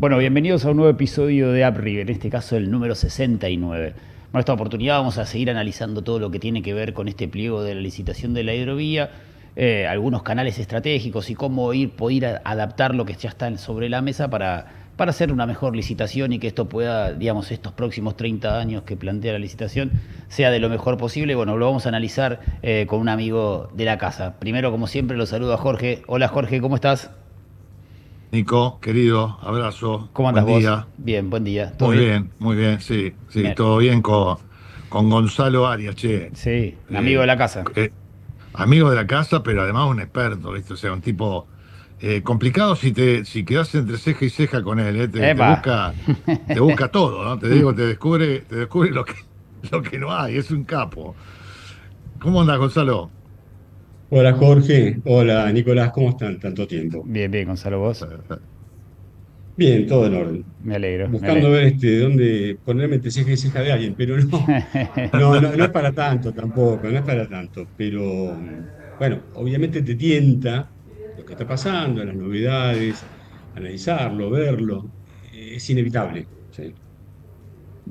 Bueno, bienvenidos a un nuevo episodio de AppRiver, en este caso el número 69. Bueno, esta oportunidad vamos a seguir analizando todo lo que tiene que ver con este pliego de la licitación de la hidrovía, algunos canales estratégicos y cómo poder adaptar lo que ya está sobre la mesa para hacer una mejor licitación y que esto pueda, digamos, estos próximos 30 años que plantea la licitación, sea de lo mejor posible. Bueno, lo vamos a analizar con un amigo de la casa. Primero, como siempre, lo saludo a Jorge. Hola Jorge, ¿cómo estás? Nico, querido, abrazo, ¿Cómo andas buen vos? día. Bien, buen día. ¿Todo bien? Muy bien, sí, sí, Me- todo bien con Gonzalo Arias, che. Sí, amigo de Eh, la casa. eh, amigo de la casa, pero además un experto, ¿viste? O sea, un tipo complicado si quedás entre ceja y ceja con él, ¿eh? ¡Epa! Te busca todo, ¿no? Te digo, te descubre lo que no hay, es un capo. ¿Cómo andas, Gonzalo? Hola Jorge, hola Nicolás, ¿cómo están? Tanto tiempo. Bien, bien, Gonzalo, vos. Bien, todo en orden. Me alegro, me Buscando alegro. ver dónde ponerme entre ceja y ceja de alguien, pero no es para tanto tampoco, no es para tanto. Pero bueno, obviamente te tienta lo que está pasando, las novedades, analizarlo, verlo, es inevitable. Sí.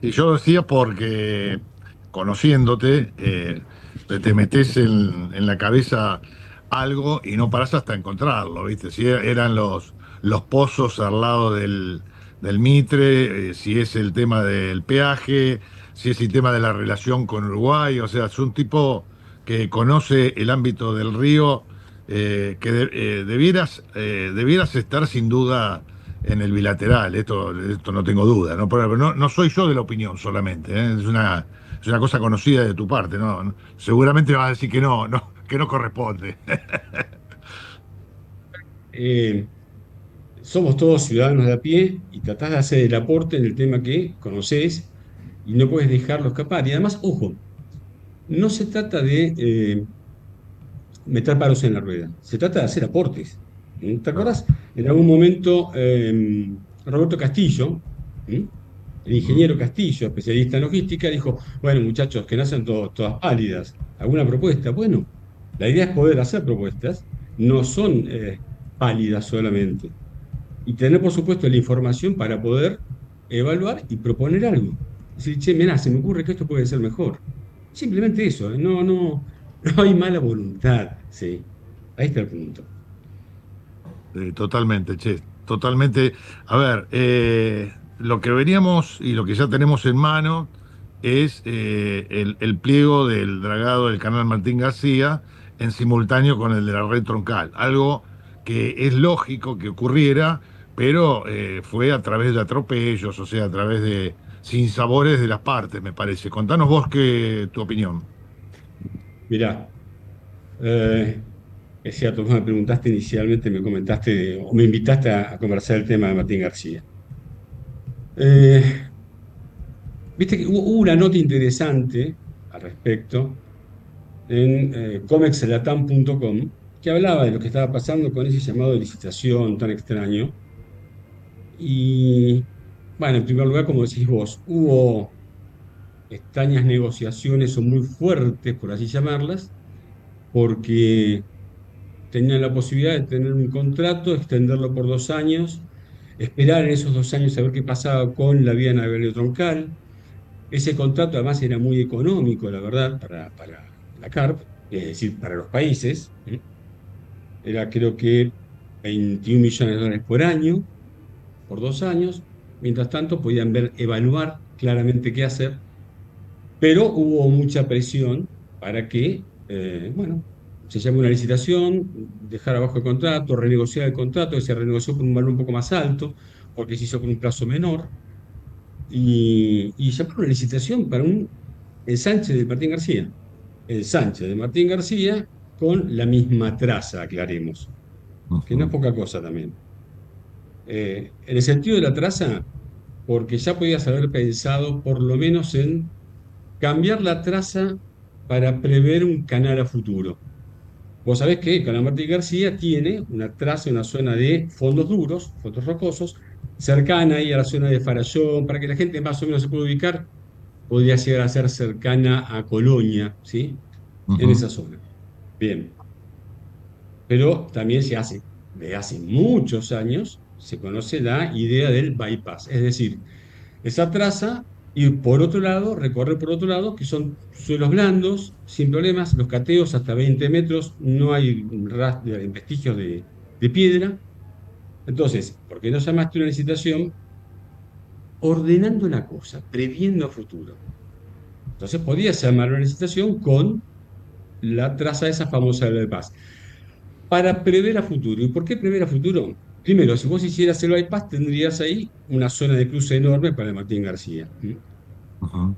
Y yo decía porque conociéndote, te metes en la cabeza algo y no parás hasta encontrarlo, ¿viste? Si eran los pozos al lado del Mitre, si es el tema del peaje, si es el tema de la relación con Uruguay, o sea, es un tipo que conoce el ámbito del río, debieras estar sin duda en el bilateral, esto no tengo duda, ¿no? Pero no soy yo de la opinión solamente, ¿eh? Es una cosa conocida de tu parte, ¿no? Seguramente vas a decir que que no corresponde. Eh, Somos todos ciudadanos de a pie y tratás de hacer el aporte en el tema que conocés y no puedes dejarlo escapar. Y además, ojo, no se trata de meter palos en la rueda. Se trata de hacer aportes. ¿Te Claro. acuerdas? En algún momento, Roberto Castillo, ¿m? El Ujú. ingeniero Castillo, especialista en logística, dijo, bueno, muchachos, que no sean todas pálidas. ¿Alguna propuesta? Bueno, la idea es poder hacer propuestas, no son pálidas solamente. Y tener, por supuesto, la información para poder evaluar y proponer algo. Decir, che, mirá, se me ocurre que esto puede ser mejor. Simplemente eso, ¿eh? No hay mala voluntad, sí. Ahí está el punto. Totalmente, che, totalmente. A ver, lo que veníamos y lo que ya tenemos en mano es el pliego del dragado del canal Martín García en simultáneo con el de la red troncal. Algo que es lógico que ocurriera, pero fue a través de atropellos, o sea, a través de sinsabores de las partes, me parece. Contanos vos tu opinión. Mirá, eh, es cierto, vos me preguntaste inicialmente, me comentaste o me invitaste a conversar el tema de Martín García. Eh, Viste que hubo una nota interesante al respecto en comexlatam.com que hablaba de lo que estaba pasando con ese llamado de licitación tan extraño. Y bueno, en primer lugar, como decís vos, hubo extrañas negociaciones o muy fuertes, por así llamarlas, porque tenían la posibilidad de tener un contrato, extenderlo por 2 años, esperar en esos 2 años a ver qué pasaba con la vía navegable troncal. Ese contrato además era muy económico, la verdad, para la CARP, es decir, para los países. Era creo que 21 millones de dólares por año, por 2 años. Mientras tanto, podían evaluar claramente qué hacer, pero hubo mucha presión para que, bueno, se llame una licitación, dejar abajo el contrato, renegociar el contrato, que se renegoció por un valor un poco más alto, porque se hizo por un plazo menor, y llamar una licitación para el Sánchez de Martín García. El Sánchez de Martín García con la misma traza, aclaremos, que no es Ujú. poca cosa también. En el sentido de la traza, porque ya podías haber pensado por lo menos en cambiar la traza para prever un canal a futuro. Vos sabés que Canal Martín García tiene una traza, una zona de fondos duros, fondos rocosos, cercana ahí a la zona de Farallón, para que la gente más o menos se pueda ubicar, podría llegar a ser cercana a Colonia, ¿sí? En Ujú. esa zona. Bien, pero también se hace, de hace muchos años, se conoce la idea del bypass, es decir, esa traza y por otro lado, recorre por otro lado, que son suelos blandos, sin problemas, los cateos hasta 20 metros, no hay vestigios de piedra. Entonces, ¿por qué no llamaste una licitación ordenando la cosa, previendo a futuro? Entonces podías llamar una licitación con la traza esa famosa del bypass. Para prever a futuro. ¿Y por qué prever a futuro? Primero, si vos hicieras el bypass, tendrías ahí una zona de cruce enorme para el Martín García. Ujú.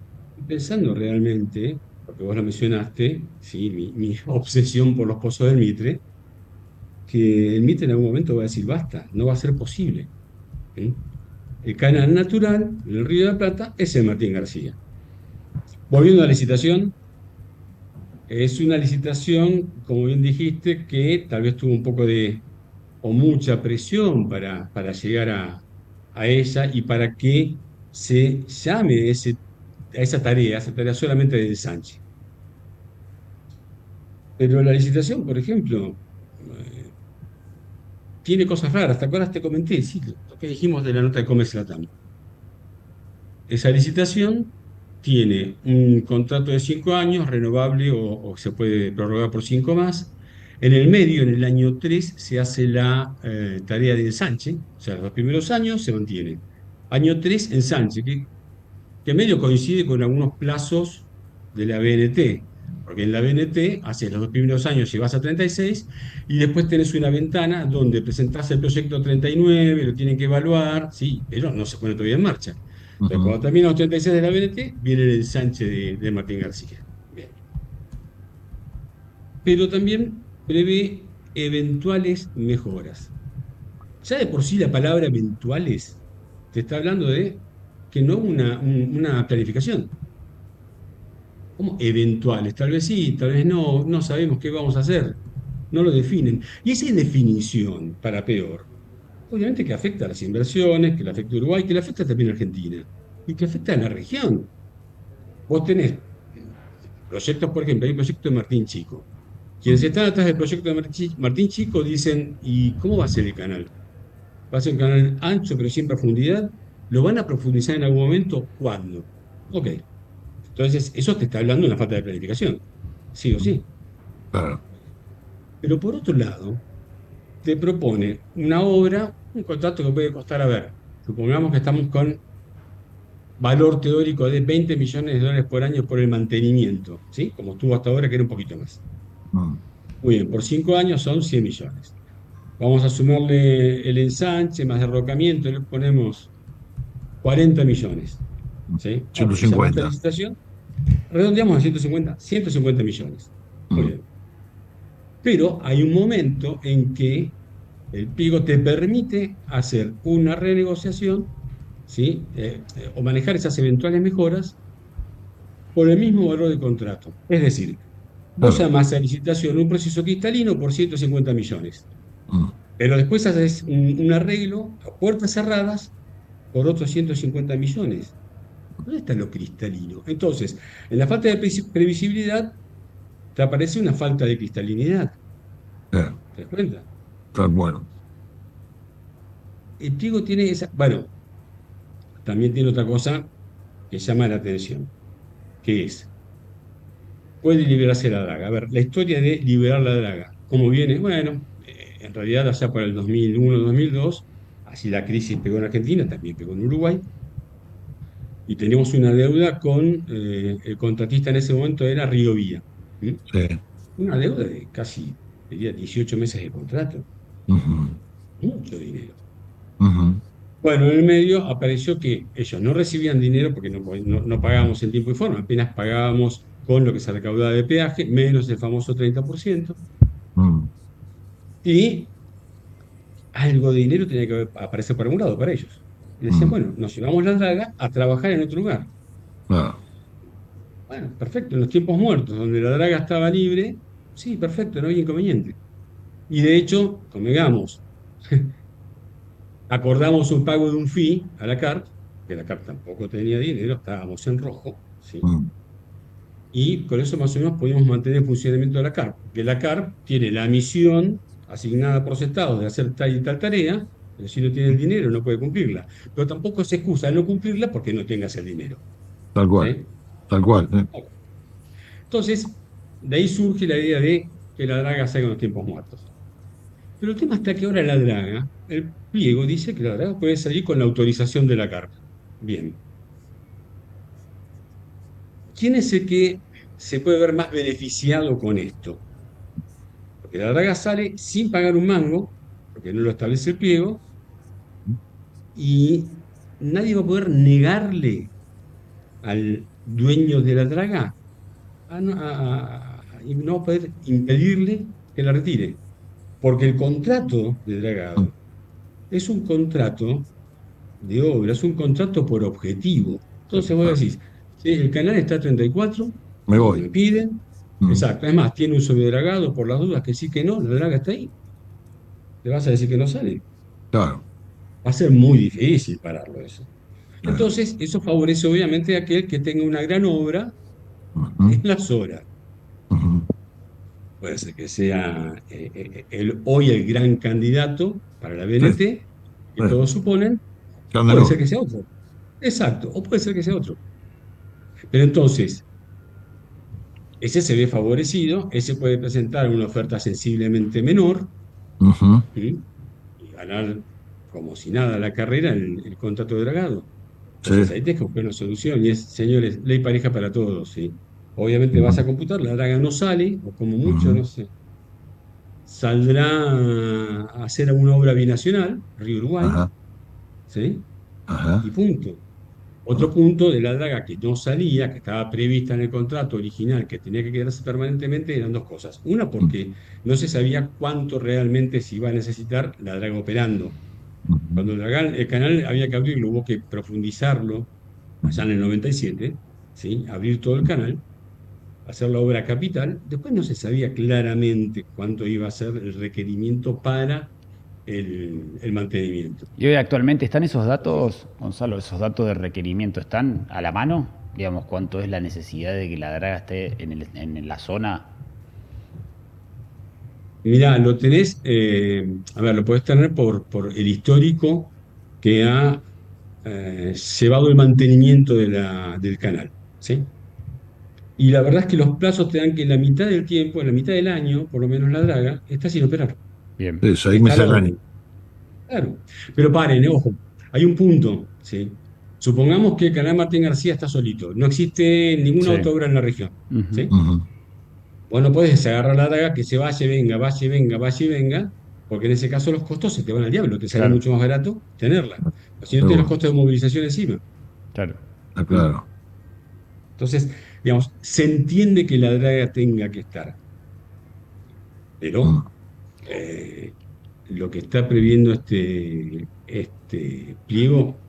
Pensando realmente, porque vos lo mencionaste, ¿sí? Mi obsesión por los pozos del Mitre, que el Mitre en algún momento va a decir, basta, no va a ser posible. ¿Sí? El canal natural del Río de la Plata es el Martín García. Volviendo a la licitación, es una licitación, como bien dijiste, que tal vez tuvo un poco de, o mucha presión para llegar a ella y para que se llame a esa tarea solamente de ensanche. Pero la licitación, por ejemplo, eh, tiene cosas raras. ¿Te acuerdas? Te comenté, sí, lo que dijimos de la nota de Comercio Latam. Esa licitación tiene un contrato de 5 años, renovable o se puede prorrogar por 5 más. En el medio, en el año 3, se hace la tarea de ensanche, o sea, los 2 primeros años se mantienen. Año 3, ensanche, que medio coincide con algunos plazos de la BNT, porque en la BNT haces los 2 primeros años y vas a 36 y después tenés una ventana donde presentás el proyecto 39, lo tienen que evaluar, sí, pero no se pone todavía en marcha. Entonces, Ujú. cuando terminan los 36 de la BNT, viene el ensanche de Martín García. Bien. Pero también prevé eventuales mejoras. Ya de por sí la palabra eventuales te está hablando de que no una planificación. ¿Cómo eventuales? Tal vez sí, tal vez no, no sabemos qué vamos a hacer. No lo definen. Y esa indefinición, para peor, obviamente que afecta a las inversiones, que le afecta a Uruguay, que le afecta también a Argentina y que afecta a la región. Vos tenés proyectos, por ejemplo, hay un proyecto de Martín Chico. Quienes están atrás del proyecto de Martín Chico dicen, ¿y cómo va a ser el canal? ¿Va a ser un canal ancho pero sin profundidad? ¿Lo van a profundizar en algún momento? ¿Cuándo? Ok. Entonces, eso te está hablando de una falta de planificación, sí o sí. Claro. Pero por otro lado, te propone una obra, un contrato que puede costar, a ver, supongamos que estamos con valor teórico de 20 millones de dólares por año por el mantenimiento, ¿sí? Como estuvo hasta ahora, que era un poquito más. Mm. Muy bien, por 5 años son 100 millones. Vamos a sumarle el ensanche más derrocamiento, le ponemos 40 millones, ¿sí? Ok, llamaste a la 150. licitación, redondeamos a 150 millones. Muy Mm. bien. Pero hay un momento en que el pliego te permite hacer una renegociación, ¿sí? O manejar esas eventuales mejoras por el mismo valor de contrato. Es decir, vos Claro. llamás a licitación un proceso cristalino por 150 millones, Mm. pero después haces un arreglo a puertas cerradas por otros 150 millones. ¿Dónde está lo cristalino? Entonces, en la falta de previsibilidad te aparece una falta de cristalinidad. Eh, ¿Te das cuenta? Está bueno. El pliego tiene esa. Bueno, también tiene otra cosa que llama la atención, que es, puede liberarse la draga. A ver, la historia de liberar la draga, ¿cómo viene? Bueno, en realidad allá por el 2001-2002, así la crisis pegó en Argentina, también pegó en Uruguay, y teníamos una deuda con, el contratista en ese momento era Río Vía. ¿Mm? Sí. Una deuda de casi, diría, 18 meses de contrato, Ujú. mucho dinero. Ujú. Bueno, en el medio apareció que ellos no recibían dinero porque no pagábamos en tiempo y forma, apenas pagábamos con lo que se recaudaba de peaje, menos el famoso 30%, Mm. y algo de dinero tenía que aparecer por algún lado para ellos. Y decían, Mm. bueno, nos llevamos la draga a trabajar en otro lugar. Ah. Bueno, perfecto, en los tiempos muertos, donde la draga estaba libre, sí, perfecto, no había inconveniente. Y de hecho, convengamos, acordamos un pago de un fee a la CARP, que la CARP tampoco tenía dinero, estábamos en rojo, ¿sí? Mm. Y con eso más o menos podemos mantener el funcionamiento de la CARP, que la CARP tiene la misión asignada por sus estados de hacer tal y tal tarea, pero si no tiene el dinero no puede cumplirla. Pero tampoco es excusa de no cumplirla porque no tengas el dinero. Tal cual, ¿Sí? tal cual. Entonces, de ahí surge la idea de que la draga salga en los tiempos muertos. Pero el tema está que ahora la draga, el pliego dice que la draga puede salir con la autorización de la carta. Bien. ¿Quién es el que se puede ver más beneficiado con esto? Porque la draga sale sin pagar un mango, porque no lo establece el pliego, y nadie va a poder negarle al dueño de la draga y no va a poder impedirle que la retire. Porque el contrato de dragado es un contrato de obra, es un contrato por objetivo. Entonces vos decís, si el canal está a 34 Me y voy. me piden, Mm, exacto, es más, tiene uso de dragado por las dudas que sí que no, la draga está ahí, le vas a decir que no sale. claro. Va a ser muy difícil pararlo eso. Claro. Entonces, eso favorece obviamente a aquel que tenga una gran obra en Ujú, las horas. ujú. Puede ser que sea hoy el gran candidato para la Sí, BNT, que sí. todos suponen, o puede ser Candeloro. que sea otro. Exacto, o puede ser que sea otro. Pero entonces, ese se ve favorecido, ese puede presentar una oferta sensiblemente menor, Ujú, ¿sí? Y ganar como si nada la carrera el contrato de dragado. sí. Entonces ahí tienes que buscar una solución y es, señores, ley pareja para todos, ¿sí? Obviamente vas Ujú, a computar, la draga no sale, o como mucho, ujú. no sé, saldrá a hacer una obra binacional, Río Uruguay, Ajá, ¿sí? ajá. Y punto. Otro punto de la draga que no salía, que estaba prevista en el contrato original, que tenía que quedarse permanentemente, eran dos cosas. Una, porque no se sabía cuánto realmente se iba a necesitar la draga operando. Ujú, Cuando el canal había que abrirlo, hubo que profundizarlo, allá en el 97, ¿sí? Abrir todo el canal, hacer la obra capital. Después no se sabía claramente cuánto iba a ser el requerimiento para el mantenimiento. Y hoy actualmente están esos Entonces, datos, Gonzalo, esos datos de requerimiento están a la mano, digamos, cuánto es la necesidad de que la draga esté en la zona. mirá, lo tenés, a ver, lo podés tener por el histórico que ha llevado el mantenimiento del canal, ¿sí? Y la verdad es que los plazos te dan que en la mitad del tiempo, en la mitad del año, por lo menos la draga, está sin operar. Bien, sí, 6 meses Está la al año. orden, claro. Pero paren, ojo, hay un punto, ¿sí? Supongamos que el canal Martín García está solito, no existe ninguna sí. otra obra en la región, Ujú. ¿sí? Ujú, Vos no podés agarrar la daga que se vaya y venga, vaya y venga, vaya y venga, porque en ese caso los costos se te van al diablo, te sale Claro, mucho más barato tenerla. O si no tienes los seguro. costos de movilización encima. claro. Está ¿Mm? claro. Entonces, digamos, se entiende que la draga tenga que estar, Mm. pero eh, lo que está previendo este pliego,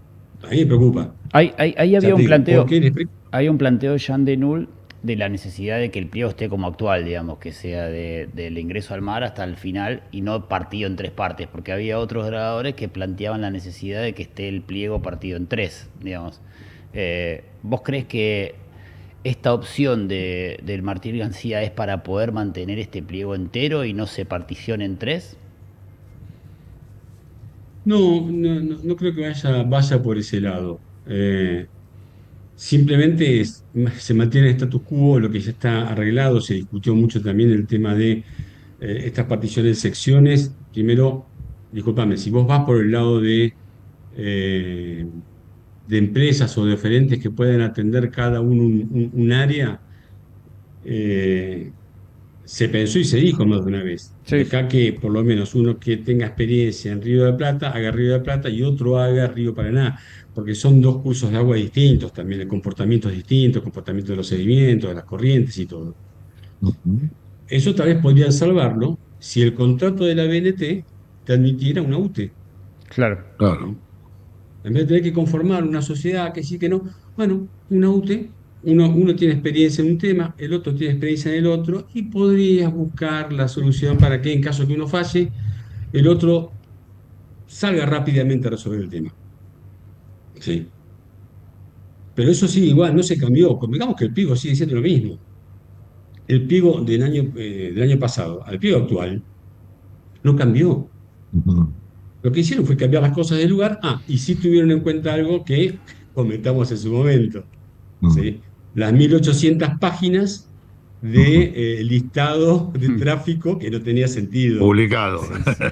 a mí me preocupa. Ahí Ya había te un digo, ¿por planteo, qué? hay un planteo de Jean de Null de la necesidad de que el pliego esté como actual, digamos, que sea del ingreso al mar hasta el final y no partido en tres partes, porque había otros grabadores que planteaban la necesidad de que esté el pliego partido en tres, digamos. ¿Vos crees que esta opción del Martín García es para poder mantener este pliego entero y no se particione en tres? No creo que vaya por ese lado. Simplemente se mantiene el status quo, lo que ya está arreglado. Se discutió mucho también el tema de estas particiones de secciones. Primero, discúlpame, si vos vas por el lado eh, de empresas o de oferentes que puedan atender cada uno un área, eh, se pensó y se dijo más de una vez, Sí, deja que por lo menos uno que tenga experiencia en Río de la Plata haga Río de la Plata y otro haga Río Paraná, porque son dos cursos de agua distintos, también el comportamiento es distinto, el comportamiento de los sedimentos, de las corrientes y todo. Ujú, Eso tal vez podrían salvarlo si el contrato de la BNT te admitiera una UTE. claro. ¿Mm? claro. En vez de tener que conformar una sociedad que sí que no, bueno, una UTE, uno tiene experiencia en un tema, el otro tiene experiencia en el otro, y podrías buscar la solución para que en caso que uno falle, el otro salga rápidamente a resolver el tema. Sí. Pero eso sí, igual, no se cambió. Digamos que el pliego sigue siendo lo mismo. El pliego del año pasado al pliego actual no cambió. Ujú, Lo que hicieron fue cambiar las cosas del lugar. Y sí tuvieron en cuenta algo que comentamos en su momento, Mm, ¿sí? Las 1800 páginas ujú. de listado de tráfico que no tenía sentido. Publicado. Sí, sí.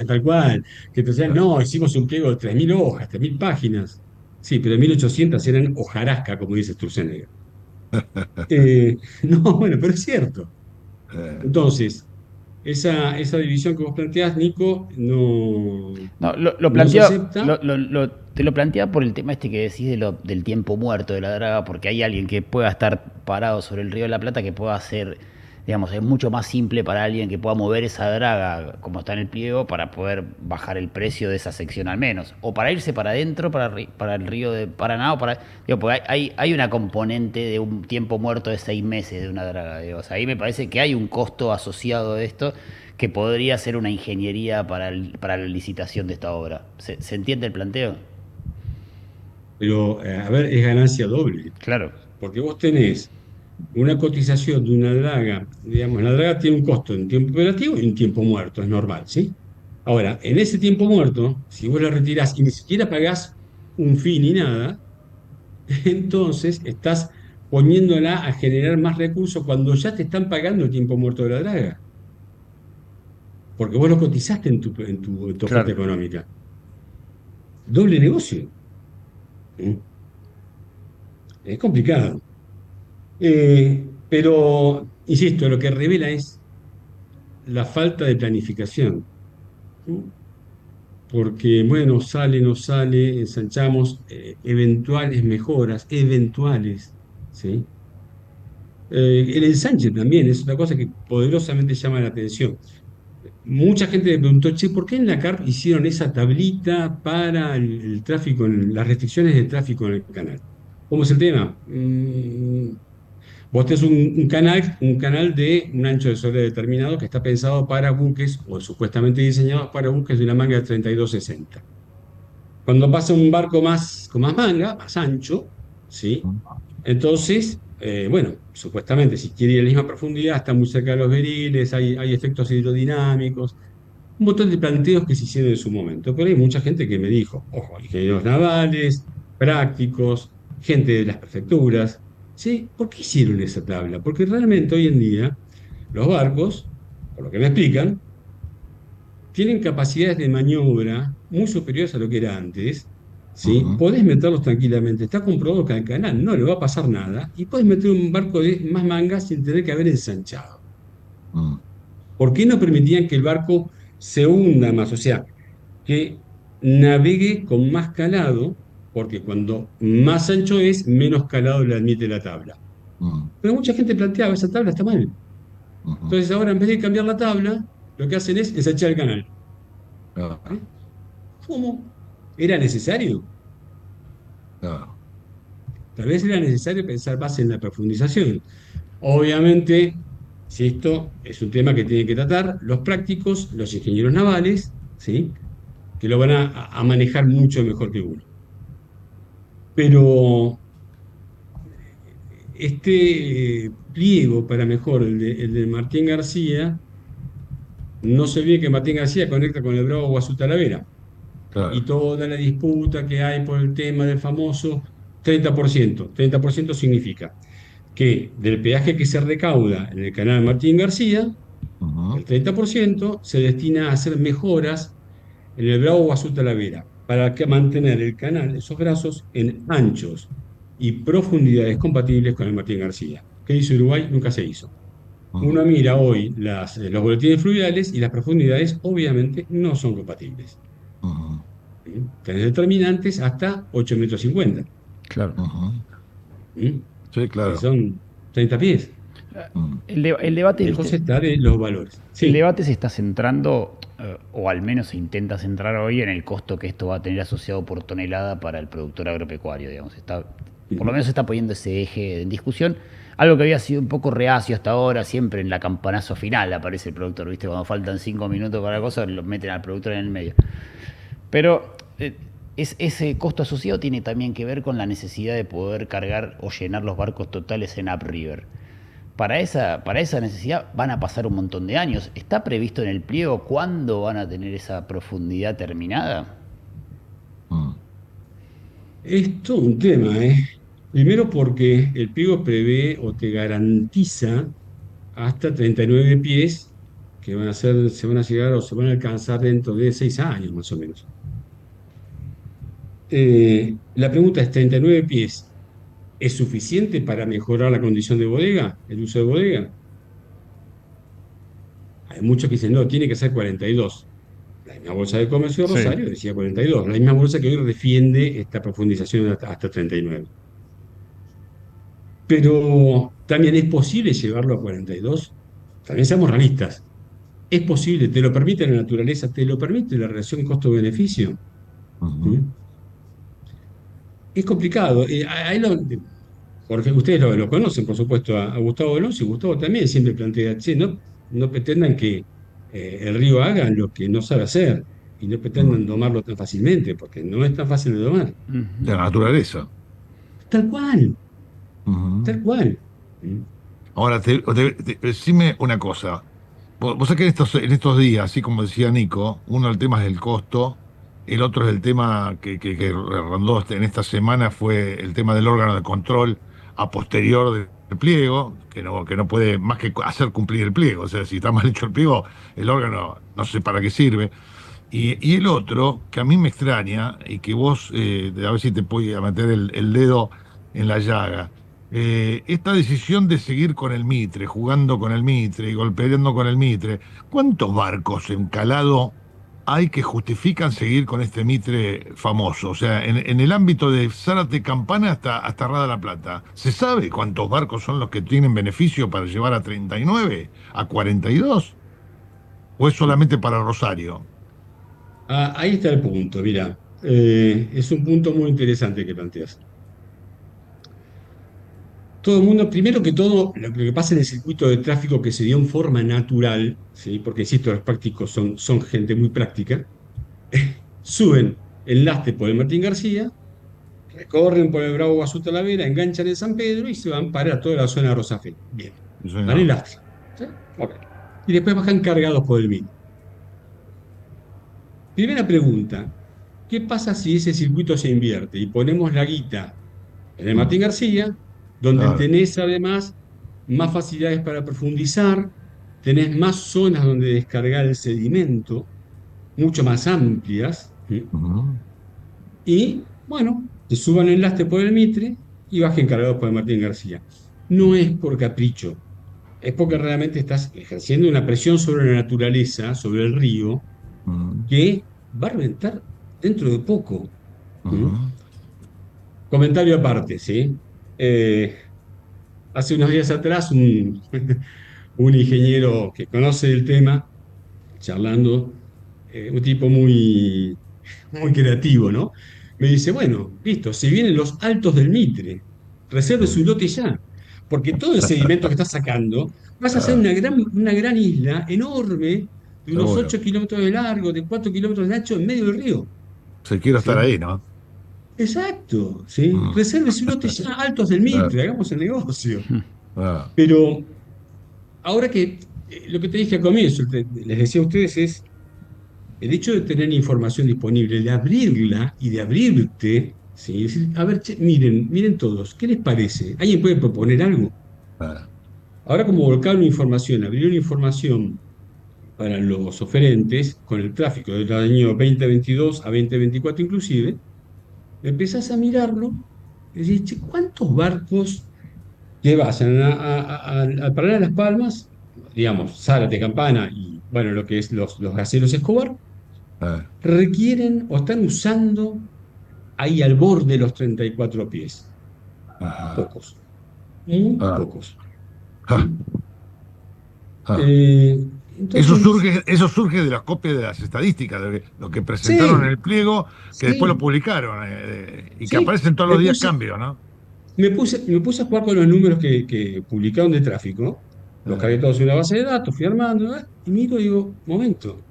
Tal cual. Que te decían, no, hicimos un pliego de 3000 hojas, 3000 páginas. Sí, pero 1800 eran hojarasca, como dice Sturzenegger. No, bueno, pero es cierto. Eh, Entonces, esa división que vos planteás, Nico, no, No, lo no se plantea, acepta. te lo plantea por el tema este que decís del tiempo muerto de la draga, porque hay alguien que pueda estar parado sobre el río de la Plata que pueda hacer, digamos, es mucho más simple para alguien que pueda mover esa draga como está en el pliego para poder bajar el precio de esa sección al menos. O para irse para adentro, para el río de Paraná, digo, porque hay una componente de un tiempo muerto de 6 meses de una draga. Digo, o sea, ahí me parece que hay un costo asociado de esto que podría ser una ingeniería para la licitación de esta obra. ¿Se entiende el planteo? Pero, a ver, es ganancia doble. Claro, Porque vos tenés una cotización de una draga, digamos, la draga tiene un costo en tiempo operativo y un tiempo muerto, es normal, ¿sí? Ahora, en ese tiempo muerto, si vos la retirás y ni siquiera pagás un fee ni nada, entonces estás poniéndola a generar más recursos cuando ya te están pagando el tiempo muerto de la draga, porque vos lo cotizaste en tu oferta claro. económica. Doble negocio. ¿Mm? Es complicado. Pero, insisto, lo que revela es la falta de planificación. ¿No? Porque, bueno, sale, no sale, ensanchamos eventuales mejoras, eventuales, ¿sí? El ensanche también es una cosa que poderosamente llama la atención. Mucha gente me preguntó, che, ¿por qué en la CARP hicieron esa tablita para el tráfico, las restricciones de tráfico en el canal? ¿Cómo es el tema? Vos tenés un canal de un ancho de sobre determinado que está pensado para buques, o supuestamente diseñado para buques de una manga de 32-60. Cuando pasa un barco con más manga, más ancho, ¿sí? Entonces, bueno, supuestamente, si quiere ir a la misma profundidad, está muy cerca de los beriles, hay efectos hidrodinámicos, un montón de planteos que se hicieron en su momento. Pero hay mucha gente que me dijo, ojo, ingenieros navales, prácticos, gente de las prefecturas, ¿sí? ¿Por qué hicieron esa tabla? Porque realmente hoy en día los barcos, por lo que me explican, tienen capacidades de maniobra muy superiores a lo que era antes, ¿sí? Ujú, Podés meterlos tranquilamente, está comprobado que al canal no le va a pasar nada y podés meter un barco de más mangas sin tener que haber ensanchado. ujú, ¿Por qué no permitían que el barco se hunda más? O sea, que navegue con más calado, porque cuando más ancho es, menos calado le admite la tabla. ujú, Pero mucha gente planteaba, esa tabla está mal. ujú. Entonces ahora en vez de cambiar la tabla, lo que hacen es ensanchar el canal. Claro, ¿Eh? ¿Cómo? ¿Era necesario? claro. Tal vez era necesario pensar más en la profundización. Obviamente, si esto es un tema que tienen que tratar los prácticos, los ingenieros navales, ¿sí? Que lo van a manejar mucho mejor que uno. Pero este pliego para mejor, el de Martín García, no se olvide que Martín García conecta con el Bravo Guazú Talavera y Claro. toda la disputa que hay por el tema del famoso 30%. 30% significa que del peaje que se recauda en el canal Martín García, Ujú, el 30% se destina a hacer mejoras en el Bravo Guazú Talavera para mantener el canal, esos brazos, en anchos y profundidades compatibles con el Martín García. ¿Qué hizo Uruguay? Nunca se hizo. ujú, Uno mira hoy los boletines fluviales y las profundidades obviamente no son compatibles. ujú, ¿Sí? Tenés determinantes hasta 8,50 metros, Claro. ujú. ¿sí? Sí, Que claro. son 30 pies. Mm, El debate, Lejos viste, está de los valores. el Sí. debate se está centrando, o al menos se intenta centrar hoy en el costo que esto va a tener asociado por tonelada para el productor agropecuario, digamos. Por lo Ujú. menos se está poniendo ese eje en discusión. Algo que había sido un poco reacio hasta ahora, siempre en la campanazo final aparece el productor, ¿viste? Cuando faltan 5 minutos para la cosa, lo meten al productor en el medio. Pero ese costo asociado tiene también que ver con la necesidad de poder cargar o llenar los barcos totales en upriver. para esa necesidad van a pasar un montón de años. ¿Está previsto en el pliego cuándo van a tener esa profundidad terminada? Mm. Es todo un tema, ¿eh? Primero porque el pliego prevé o te garantiza hasta 39 pies que van a ser, se van a llegar o se van a alcanzar dentro de 6 años más o menos. La pregunta es, ¿39 pies es suficiente para mejorar la condición de bodega, el uso de bodega? Hay muchos que dicen, no, tiene que ser 42. La misma Bolsa de Comercio de Sí. Rosario decía 42. La misma bolsa que hoy defiende esta profundización hasta 39. Pero también es posible llevarlo a 42. También seamos realistas. Es posible, te lo permite la naturaleza, te lo permite la relación costo-beneficio. ¿Mm? Ujú. Es complicado. Jorge, ustedes lo conocen, por supuesto, a Gustavo Alonso, y Gustavo también siempre plantea, che, no pretendan que el río haga lo que no sabe hacer y no pretendan Mm. domarlo tan fácilmente, porque no es tan fácil de domar. De la naturaleza. Tal cual, Ujú. tal cual. ¿Mm? Ahora, decime una cosa. Vos sabés que en estos días, así como decía Nico, uno del tema es el costo, el otro es el tema que rondó en esta semana fue el tema del órgano de control a posterior del pliego, que no puede más que hacer cumplir el pliego. O sea, si está mal hecho el pliego, el órgano no sé para qué sirve. Y el otro, que a mí me extraña, y que vos, a ver si te puedo meter el dedo en la llaga, esta decisión de seguir con el Mitre, jugando con el Mitre y golpeando con el Mitre, ¿cuántos barcos en calado hay que justifican seguir con este Mitre famoso? O sea, en el ámbito de Zárate Campana hasta Rada la Plata, ¿se sabe cuántos barcos son los que tienen beneficio para llevar a 39, a 42? ¿O es solamente para Rosario? Ahí está el punto, mira. Es un punto muy interesante que planteas. Todo el mundo, primero que todo, lo que pasa en el circuito de tráfico que se dio en forma natural, ¿sí? Porque insisto, los prácticos son gente muy práctica, suben el lastre por el Martín García, recorren por el Bravo Guazú Talavera, enganchan en San Pedro y se van para toda la zona de Rosafé. Bien, Sí, van en señor. lastre. ¿Sí? Ok. Y después bajan cargados por el MIN. Primera pregunta, ¿qué pasa si ese circuito se invierte y ponemos la guita en el Mm. Martín García, donde Claro. tenés además más facilidades para profundizar, tenés más zonas donde descargar el sedimento, mucho más amplias, ¿sí? Ujú. Y bueno, te suban el lastre por el Mitre y bajen cargados por el Martín García. No es por capricho, es porque realmente estás ejerciendo una presión sobre la naturaleza, sobre el río, Ujú. que va a reventar dentro de poco. ¿Mm? Ujú. Comentario aparte, ¿sí? Eh, Hace unos días atrás, un ingeniero que conoce el tema, charlando, un tipo muy creativo, ¿no? Me dice, bueno, listo, si vienen los altos del Mitre, reserve su lote ya, porque todo el sedimento que estás sacando, vas a hacer Ah, una gran isla enorme de unos seguro. 8 kilómetros de largo, de 4 kilómetros de ancho en medio del río, Si quiero estar ¿sí? ahí, ¿no? Exacto, ¿sí? Mm. Reserve su lote ya, altos del Ah, Mitre, hagamos el negocio. ah, Pero ahora que lo que te dije al comienzo, les decía a ustedes, es el hecho de tener información disponible, de abrirla y de abrirte, ¿sí? Decir, a ver, che, miren todos, ¿qué les parece? ¿Alguien puede proponer algo? ah, Ahora como volcaron información, abrieron información para los oferentes con el tráfico del año 2022 a 2024 inclusive, empezás a mirarlo y decís, che, ¿cuántos barcos que vayan al Paraná de Las Palmas, digamos, Zárate, Campana y, bueno, lo que es los gaseros Escobar, ah, requieren o están usando ahí al borde de los 34 pies? ah, Pocos, muy ah, pocos. ah, ¿Sí? ah. Eh, entonces, Eso surge de las copias de las estadísticas, de lo que presentaron en sí, el pliego, que después lo sí, publicaron, y que sí, aparecen todos los días cambios, ¿no? me puse a jugar con los números que publicaron de tráfico, los Eh, cargué todos en una base de datos, fui armando, y miro y digo, momento,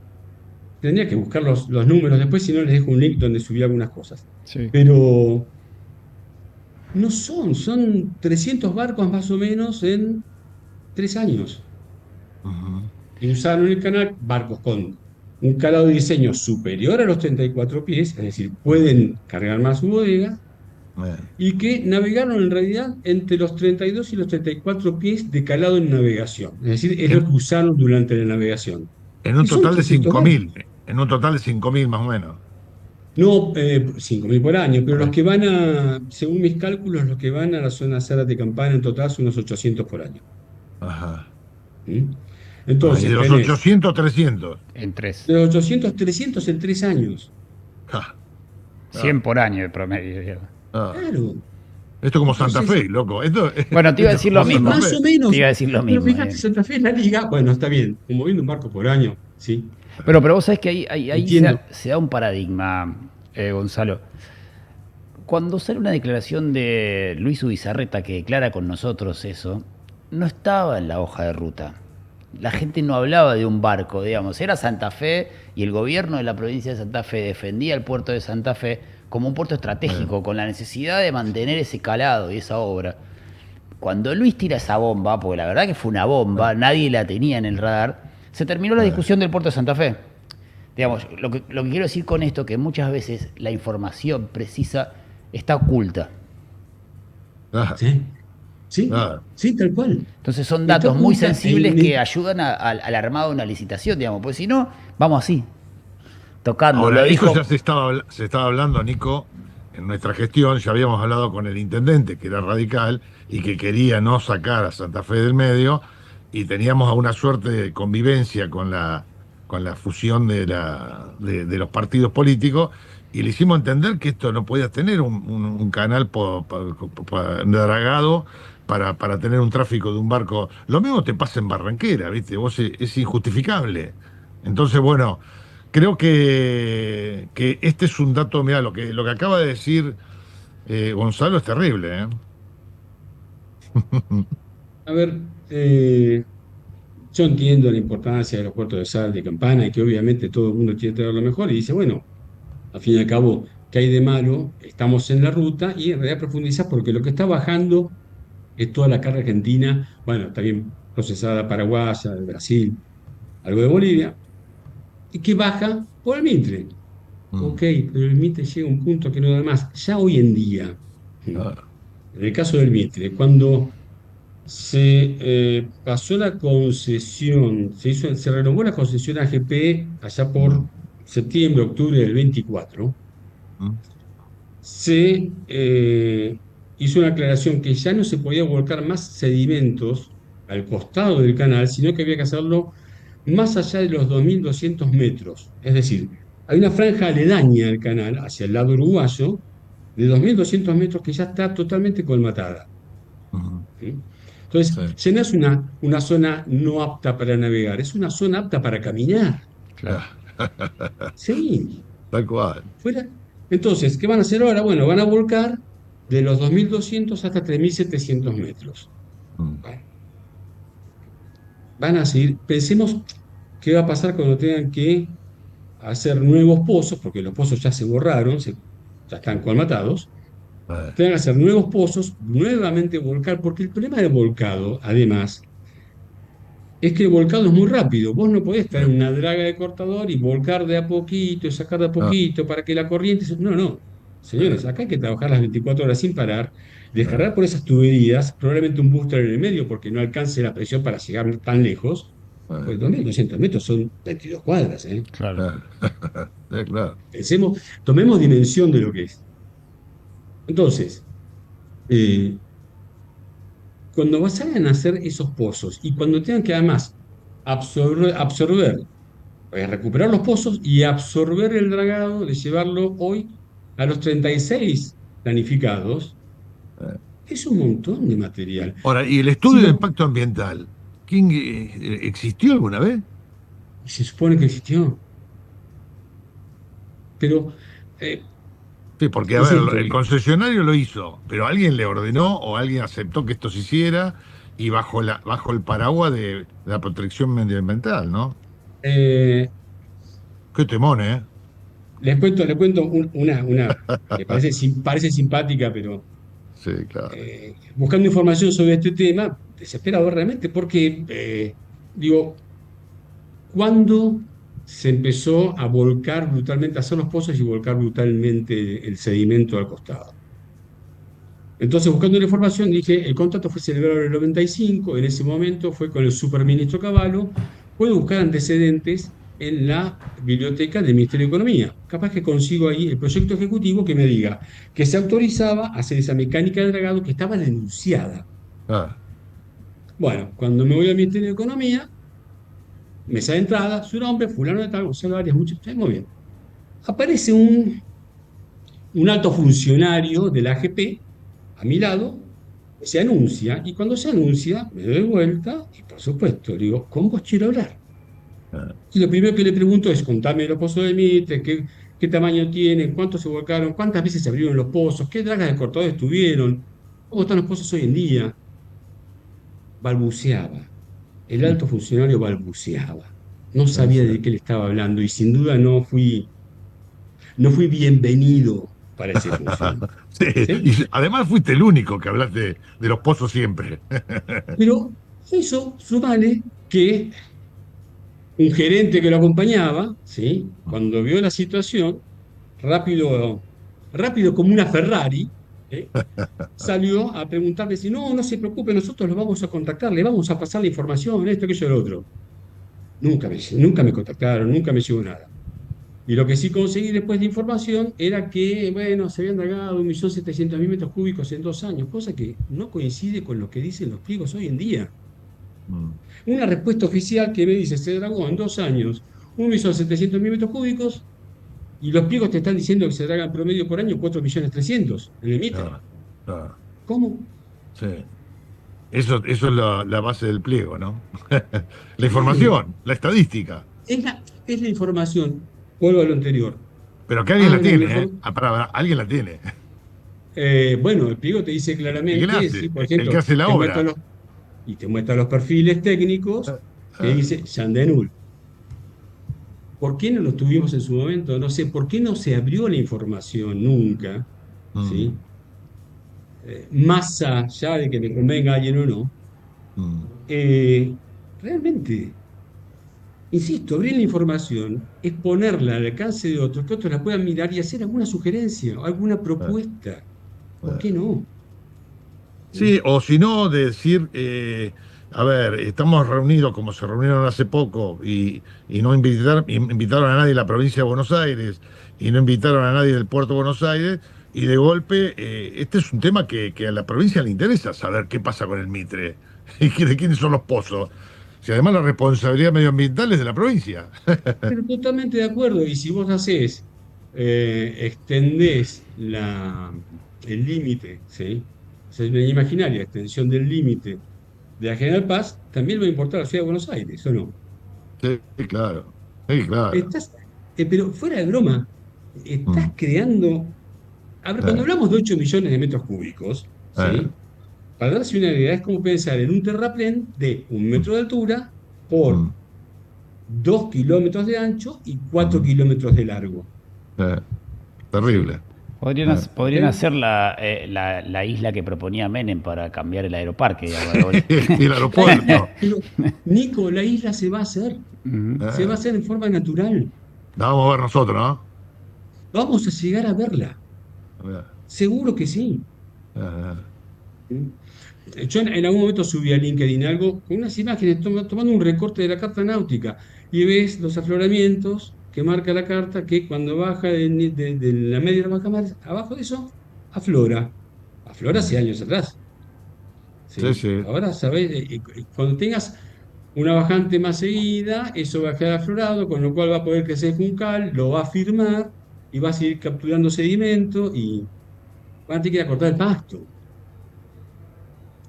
tendría que buscar los números después, si no les dejo un link donde subí algunas cosas. Sí. Pero no son 300 barcos más o menos en 3 años. Ujú. Y usaron el canal barcos con un calado de diseño superior a los 34 pies, es decir, pueden cargar más su bodega, Bien. y que navegaron en realidad entre los 32 y los 34 pies de calado en navegación. Es decir, es lo En, que usaron durante la navegación. en un Y son total de 300 cinco barcos. mil, en un total de 5.000 más o menos. No 5.000 por año, pero Por los ahí. que van según mis cálculos, los que van a la zona Zárate Campana en total son unos 800 por año. Ajá. ¿Mm? Y Entonces, de los tenés 800, 300. En tres. de los 800, 300 en 3 años. Ja, 100 ah, por año de promedio, digamos. ah. Claro. Esto es como Santa Entonces, Fe, loco. Esto, Bueno, te iba a esto es decir lo como sí, Santa mismo. más o Fe. Te menos. iba a decir lo Pero mismo. fíjate, Santa Fe es la liga. Bueno, está bien, moviendo un barco por año, sí, Pero vos sabés que ahí entiendo. se da un paradigma, Gonzalo. Cuando sale una declaración de Luis Ubizarreta que declara con nosotros eso, no estaba en la hoja de ruta. La gente no hablaba de un barco, digamos. Era Santa Fe y el gobierno de la provincia de Santa Fe defendía el puerto de Santa Fe como un puerto Eh, estratégico, con la necesidad de mantener ese calado y esa obra. Cuando Luis tira esa bomba, porque la verdad que fue una bomba, nadie la tenía en el radar, se terminó la eh, discusión del puerto de Santa Fe. Digamos, eh. lo que quiero decir con esto, que muchas veces la información precisa está oculta. Ah, ¿Sí? Sí, ah. sí, tal cual. Entonces son Está datos muy oculta sensibles que ayudan al armado de una licitación, digamos, porque si no, vamos así, tocando. Lo Ahora, esto ya dijo. se estaba hablando, Nico, en nuestra gestión. Ya habíamos hablado con el intendente, que era radical y que quería no sacar a Santa Fe del medio, y teníamos a una suerte de convivencia con la fusión de los partidos políticos, y le hicimos entender que esto no podía tener un canal dragado para tener un tráfico de un barco. Lo mismo te pasa en Barranquera, ¿viste? Vos es injustificable. Entonces, bueno. Creo que este es un dato, mira, lo que acaba de decir Gonzalo es terrible, ¿eh? A ver, yo entiendo la importancia de los puertos de sal de Campana y que obviamente todo el mundo quiere tener lo mejor y dice, bueno, al fin y al cabo, ¿qué hay de malo? Estamos en la ruta y en realidad profundiza porque lo que está bajando es toda la carga argentina, bueno, también procesada paraguaya, de Brasil, algo de Bolivia, y que baja por el Mitre. Ok, Mm. pero el Mitre llega a un punto que no da más. Ya hoy en día, en Ah, el caso del Mitre, cuando se pasó la concesión, se renovó la concesión a AGP allá por mm, septiembre, octubre del 24. mm, Se hizo una aclaración que ya no se podía volcar más sedimentos al costado del canal, sino que había que hacerlo más allá de los 2.200 metros. Es decir, hay una franja aledaña al canal, hacia el lado uruguayo, de 2.200 metros que ya está totalmente colmatada. mm. ¿Sí? Entonces, Sí, ya no es una zona no apta para navegar, es una zona apta para caminar. Claro. ah, Sí, tal cual. fuera. Entonces, ¿qué van a hacer ahora? Bueno, van a volcar de los 2.200 hasta 3.700 metros. Mm, Bueno, van a seguir. Pensemos qué va a pasar cuando tengan que hacer nuevos pozos, porque los pozos ya se borraron, ya están colmatados. eh, Tengan que hacer nuevos pozos, nuevamente volcar, porque el problema del volcado, además, es que el volcado es muy rápido. Vos no podés estar en eh, una draga de cortador y volcar de a poquito, y sacar de a ah, poquito para que la corriente. No, no. Eh, Señores, acá hay que trabajar las 24 horas sin parar, eh, descargar por esas tuberías, probablemente un booster en el medio porque no alcance la presión para llegar tan lejos. eh, Pues 2.200 metros son 22 cuadras, ¿eh? Claro. eh. Claro. Pensemos, tomemos dimensión de lo que es. Entonces, eh, cuando vayan a hacer esos pozos y cuando tengan que además absorber recuperar los pozos y absorber el dragado, de llevarlo hoy a los 36 planificados, eh. es un montón de material. Ahora, ¿y el Si estudio de vos, impacto ambiental? ¿Quién existió alguna vez? se supone que existió, pero, eh, Sí, porque, a ver, insisto, el concesionario lo hizo, pero alguien le ordenó o alguien aceptó que esto se hiciera, y bajo el paraguas de la protección medioambiental, ¿no? eh, Qué temón, ¿eh? les cuento una que parece simpática, pero Sí, claro. buscando información sobre este tema, desesperado realmente, porque, digo, cuando se empezó a volcar brutalmente, a hacer los pozos y volcar brutalmente el sedimento al costado. Entonces, buscando la información, dije, el contrato fue celebrado en el 95, en ese momento fue con el superministro Cavallo, puedo buscar antecedentes en la biblioteca del Ministerio de Economía. Capaz que consigo ahí el proyecto ejecutivo que me diga que se autorizaba a hacer esa mecánica de dragado que estaba denunciada. Ah, Bueno, cuando me voy al Ministerio de Economía, mesa de entrada, su nombre, fulano de tal, Gonzalo Arias, mucho, muy bien. Aparece un alto funcionario de la AGP a mi lado, se anuncia, y cuando se anuncia, me doy vuelta, y por supuesto, le digo, con vos quiero hablar. ah, Y lo primero que le pregunto es, contame los pozos de Mitre, qué tamaño tienen, cuántos se volcaron, cuántas veces se abrieron los pozos, qué dragas de cortadores tuvieron, cómo están los pozos hoy en día. Balbuceaba. El alto funcionario balbuceaba. No en sabía de serio. qué le estaba hablando y sin duda no fui bienvenido para ese funcionario. Sí, ¿Sí? y además fuiste el único que hablaste de los pozos siempre. Pero eso, sumale que un gerente que lo acompañaba, ¿sí? Cuando vio la situación, rápido, rápido como una Ferrari, ¿sí? Salió a preguntarle si no, no se preocupe, nosotros lo vamos a contactar, le vamos a pasar la información, esto, aquello, lo otro. Nunca me contactaron, nunca me llegó nada. Y lo que sí conseguí después de información era que, bueno, se habían dragado 1.700.000 metros cúbicos en 2 años, cosa que no coincide con lo que dicen los pliegos hoy en día. Mm, Una respuesta oficial que me dice, se dragó en 2 años 1.700.000 metros cúbicos y los pliegos te están diciendo que se dragan promedio por año 4.300.000 en el Mitre. ah, ah, ¿Cómo? sí. Eso es la base del pliego, ¿no? La Sí, información, la estadística. es la información. Vuelvo a lo anterior. Pero que alguien la Hagan la tiene, ¿eh? información. Pará, alguien la tiene. Bueno, el pliego te dice ¿Y quién la claramente, sí, hace? por El que ejemplo, hace la obra. te muestra los perfiles técnicos Ah, que ah, dice Jean Denul. ¿Por qué no lo tuvimos en su momento? No sé, ¿por qué no se abrió la información nunca? mm, ¿Sí? Más allá de que me convenga alguien o no, mm, eh, realmente, insisto, abrir la información es ponerla al alcance de otros, que otros la puedan mirar y hacer alguna sugerencia o alguna ah, propuesta. ¿Por ah. qué no? ¿Mm? Sí, o si no, de decir, a ver, estamos reunidos como se reunieron hace poco y no invitaron a nadie de la provincia de Buenos Aires y no invitaron a nadie del puerto de Buenos Aires y de golpe, este es un tema que a la provincia le interesa saber qué pasa con el Mitre y de quiénes son los pozos. Si además la responsabilidad medioambiental es de la provincia. Pero totalmente de acuerdo. Y si vos extendés el límite, ¿sí? O sea, una imaginaria extensión del límite de la General Paz, también le va a importar a la ciudad de Buenos Aires, ¿o no? Sí, claro, sí, claro. Estás, pero fuera de broma, estás Mm, creando. A ver, cuando eh, hablamos de 8 millones de metros cúbicos, eh, ¿sí? Para darse una idea, es como pensar en un terraplén de 1 metro mm, de altura por mm, 2 kilómetros de ancho y cuatro mm, kilómetros de largo. eh, ¿Sí? terrible. ¿Ok? Podrían hacer la isla que proponía Menem para cambiar el aeroparque, digamos, de vuelta. Y el aeropuerto. Pero, Nico, la isla se va a hacer, Ujú. se va a Eh, hacer en forma natural. la vamos a ver nosotros, ¿no? Vamos a llegar a verla, Eh, seguro que sí. eh, ¿Mm? Yo en algún momento subí a LinkedIn algo con unas imágenes tomando un recorte de la carta náutica y ves los afloramientos que marca la carta que cuando baja de la media de la bajamar, abajo de eso aflora. Aflora hace mm. años atrás. Sí, ¿Sí? sí. Ahora, ¿sabes? Cuando tengas una bajante más seguida, eso va a quedar aflorado, con lo cual va a poder crecer juncal, lo va a firmar y va a seguir capturando sedimento y van a tener que ir a cortar el pasto